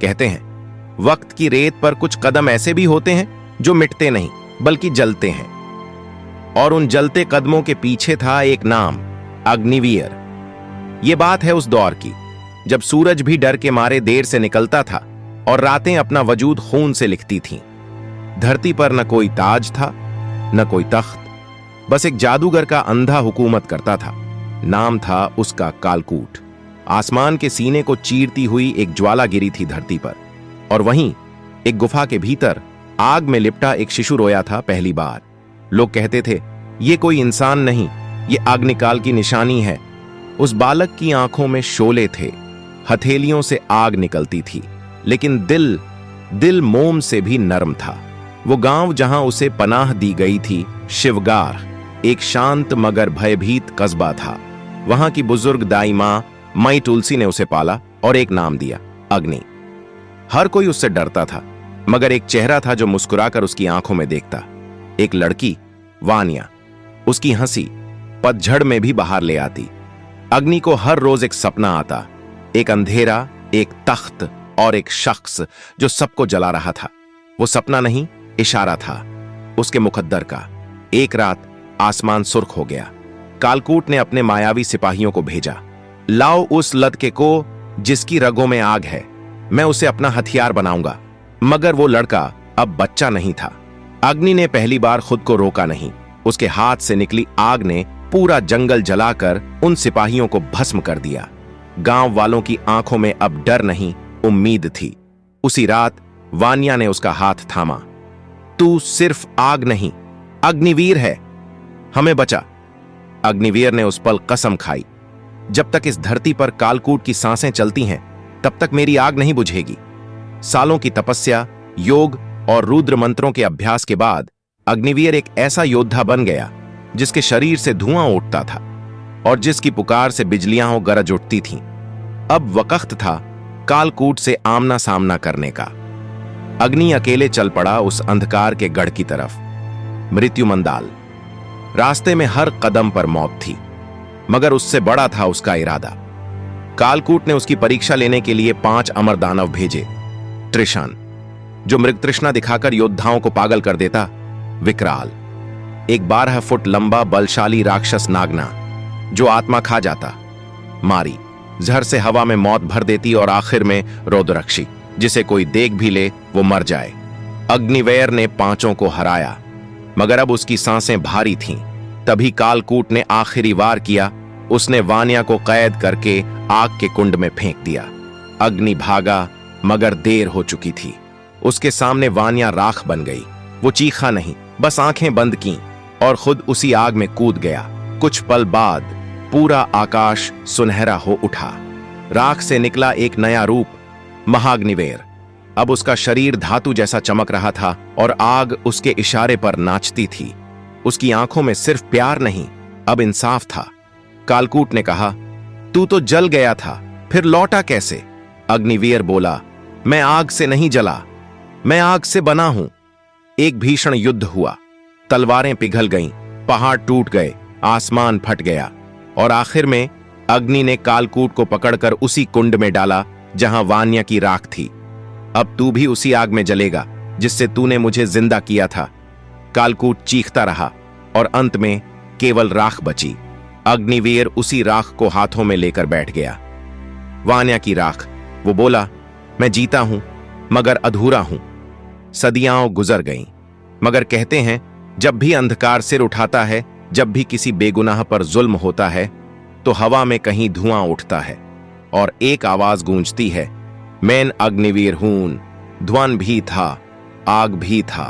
कहते हैं वक्त की रेत पर कुछ कदम ऐसे भी होते हैं जो मिटते नहीं बल्कि जलते हैं, और उन जलते कदमों के पीछे था एक नाम, अग्निवीर। ये बात है उस दौर की जब सूरज भी डर के मारे देर से निकलता था और रातें अपना वजूद खून से लिखती थीं। धरती पर न कोई ताज था न कोई तख्त, बस एक जादूगर का अंधा हुकूमत करता था। नाम था उसका कालकूट। आसमान के सीने को चीरती हुई एक ज्वाला गिरी थी धरती पर, और वहीं एक गुफा के भीतर आग में लिपटा एक शिशु रोया था पहली बार। लोग कहते थे ये कोई इंसान नहीं, ये अग्निकाल की निशानी है। उस बालक की आंखों में शोले थे, हथेलियों से आग निकलती थी, लेकिन दिल मोम से भी नरम था। वो गांव जहां उसे पनाह दी गई थी, शिवगार, एक शांत मगर भयभीत कस्बा था। वहां की बुजुर्ग दाई मां मई तुलसी ने उसे पाला और एक नाम दिया, अग्नि। हर कोई उससे डरता था, मगर एक चेहरा था जो मुस्कुराकर उसकी आंखों में देखता। एक लड़की, वानिया। उसकी हंसी पतझड़ में भी बाहर ले आती। अग्नि को हर रोज एक सपना आता, एक अंधेरा, एक तख्त और एक शख्स जो सबको जला रहा था। वो सपना नहीं, इशारा था उसके मुकद्दर का। एक रात आसमान सुर्ख हो गया। कालकूट ने अपने मायावी सिपाहियों को भेजा, लाओ उस लड़के को जिसकी रगों में आग है, मैं उसे अपना हथियार बनाऊंगा। मगर वो लड़का अब बच्चा नहीं था। अग्नि ने पहली बार खुद को रोका नहीं। उसके हाथ से निकली आग ने पूरा जंगल जलाकर उन सिपाहियों को भस्म कर दिया। गांव वालों की आंखों में अब डर नहीं, उम्मीद थी। उसी रात वानिया ने उसका हाथ थामा। तू सिर्फ आग नहीं, अग्निवीर है, हमें बचा। अग्निवीर ने उस पल कसम खाई, जब तक इस धरती पर कालकूट की सांसें चलती हैं तब तक मेरी आग नहीं बुझेगी। सालों की तपस्या, योग और रुद्र मंत्रों के अभ्यास के बाद अग्निवीर एक ऐसा योद्धा बन गया जिसके शरीर से धुआं उठता था और जिसकी पुकार से बिजलियां गरज उठती थीं। अब वक्त था कालकूट से आमना सामना करने का। अग्नि अकेले चल पड़ा उस अंधकार के गढ़ की तरफ। मृत्यु मंदाल। रास्ते में हर कदम पर मौत थी, मगर उससे बड़ा था उसका इरादा। कालकूट ने उसकी परीक्षा लेने के लिए 5 अमर दानव भेजे। त्रिशान, जो मृग तृष्णा दिखाकर योद्धाओं को पागल कर देता। विकराल, एक 12 फुट लंबा बलशाली राक्षस नागना जो आत्मा खा जाता। मारी, जहर से हवा में मौत भर देती, और आखिर में रौद्ररक्षी, जिसे कोई देख भी ले वो मर जाए। अग्निवीर ने 5 को हराया, मगर अब उसकी सांसें भारी थीं। तभी कालकूट ने आखिरी वार किया। उसने वानिया को कैद करके आग के कुंड में फेंक दिया। अग्नि भागा, मगर देर हो चुकी थी। उसके सामने वानिया राख बन गई। वो चीखा नहीं, बस आंखें बंद की और खुद उसी आग में कूद गया। कुछ पल बाद पूरा आकाश सुनहरा हो उठा। राख से निकला एक नया रूप, महाअग्निवीर। अब उसका शरीर धातु जैसा चमक रहा था और आग उसके इशारे पर नाचती थी। उसकी आंखों में सिर्फ प्यार नहीं, अब इंसाफ था। कालकूट ने कहा, तू तो जल गया था, फिर लौटा कैसे? अग्निवीर बोला, मैं आग से नहीं जला, मैं आग से बना हूं। एक भीषण युद्ध हुआ। तलवारें पिघल गईं, पहाड़ टूट गए, आसमान फट गया, और आखिर में अग्नि ने कालकूट को पकड़कर उसी कुंड में डाला जहां वानिया की राख थी। अब तू भी उसी आग में जलेगा जिससे तूने मुझे जिंदा किया था। कालकूट चीखता रहा और अंत में केवल राख बची। अग्निवीर उसी राख को हाथों में लेकर बैठ गया। वानिया की राख। वो बोला, मैं जीता हूं मगर अधूरा हूं। सदियां गुजर गईं, मगर कहते हैं जब भी अंधकार सिर उठाता है, जब भी किसी बेगुनाह पर जुल्म होता है, तो हवा में कहीं धुआं उठता है और एक आवाज गूंजती है, मैं अग्निवीर हूं, ध्वन भी था, आग भी था।